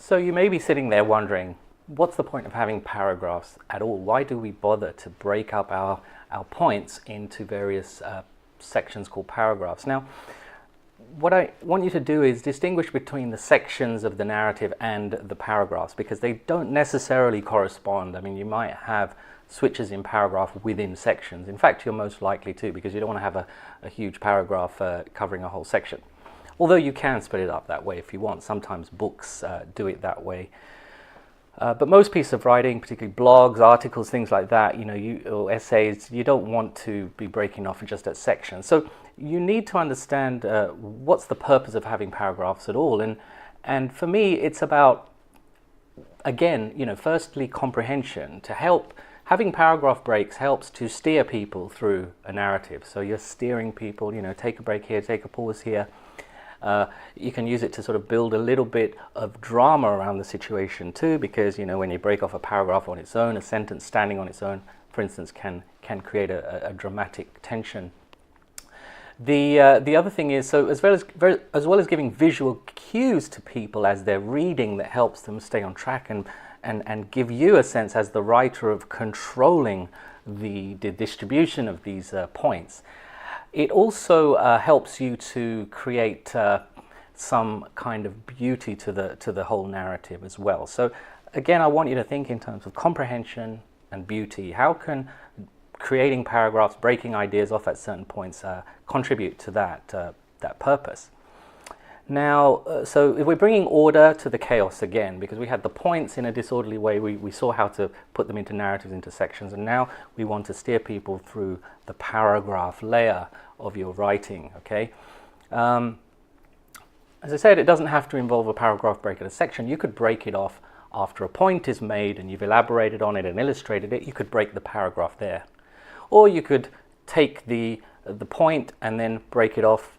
So you may be sitting there wondering, what's the point of having paragraphs at all? Why do we bother to break up our points into various sections called paragraphs? Now, what I want you to do is distinguish between the sections of the narrative and the paragraphs, because they don't necessarily correspond. I mean, you might have switches in paragraph within sections. In fact, you're most likely to, because you don't want to have a huge paragraph covering a whole section. Although you can split it up that way if you want. Sometimes books do it that way. But most pieces of writing, particularly blogs, articles, things like that, or essays, you don't want to be breaking off just at sections. So you need to understand what's the purpose of having paragraphs at all. And for me, it's about, again, firstly, comprehension. To help, having paragraph breaks helps to steer people through a narrative. So you're steering people, take a break here, take a pause here. You can use it to sort of build a little bit of drama around the situation too, because when you break off a paragraph on its own, a sentence standing on its own, for instance, can create a dramatic tension. The other thing is, so as well as giving visual cues to people as they're reading, that helps them stay on track and give you a sense as the writer of controlling the distribution of these points. It also helps you to create some kind of beauty to the whole narrative as well. So again, I want you to think in terms of comprehension and beauty. How can creating paragraphs, breaking ideas off at certain points contribute to that purpose? Now, so if we're bringing order to the chaos again, because we had the points in a disorderly way, we saw how to put them into narratives, into sections, and now we want to steer people through the paragraph layer of your writing, okay? As I said, it doesn't have to involve a paragraph break at a section. You could break it off after a point is made and you've elaborated on it and illustrated it. You could break the paragraph there. Or you could take the point and then break it off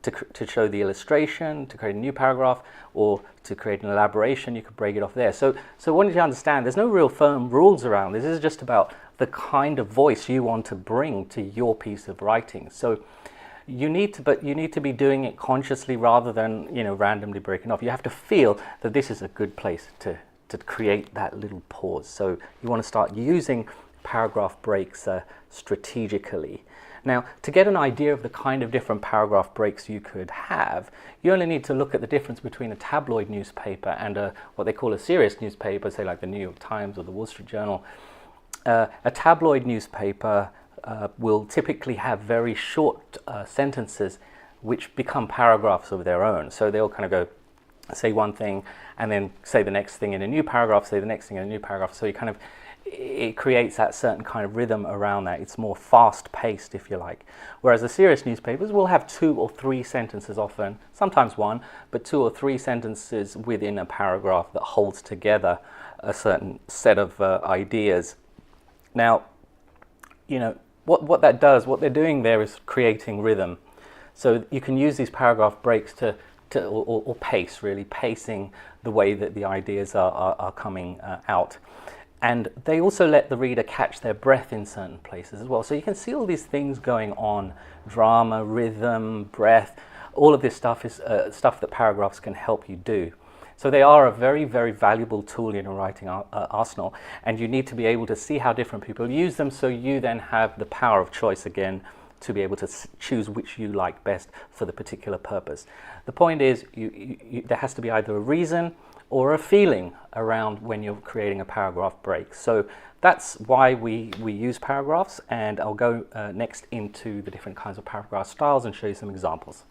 to show the illustration, to create a new paragraph, or to create an elaboration. You could break it off there. So I want you to understand there's no real firm rules around this. This is just about the kind of voice you want to bring to your piece of writing. So you need to be doing it consciously rather than randomly breaking off. You have to feel that this is a good place to create that little pause. So you want to start using paragraph breaks strategically. Now, to get an idea of the kind of different paragraph breaks you could have, you only need to look at the difference between a tabloid newspaper and what they call a serious newspaper, say like the New York Times or the Wall Street Journal. A tabloid newspaper will typically have very short sentences which become paragraphs of their own. So they'll kind of go, say one thing, and then say the next thing in a new paragraph, say the next thing in a new paragraph. So it creates that certain kind of rhythm around that. It's more fast-paced, if you like. Whereas the serious newspapers will have 2 or 3 sentences often, sometimes 1, but 2 or 3 sentences within a paragraph that holds together a certain set of ideas. Now, what that does, what they're doing there is creating rhythm. So you can use these paragraph breaks or pace, really, pacing the way that the ideas are coming out. And they also let the reader catch their breath in certain places as well. So you can see all these things going on, drama, rhythm, breath, all of this stuff is stuff that paragraphs can help you do. So they are a very, very valuable tool in your writing arsenal, and you need to be able to see how different people use them, so you then have the power of choice again to be able to choose which you like best for the particular purpose. The point is, there has to be either a reason or a feeling around when you're creating a paragraph break. So that's why we use paragraphs, and I'll go next into the different kinds of paragraph styles and show you some examples.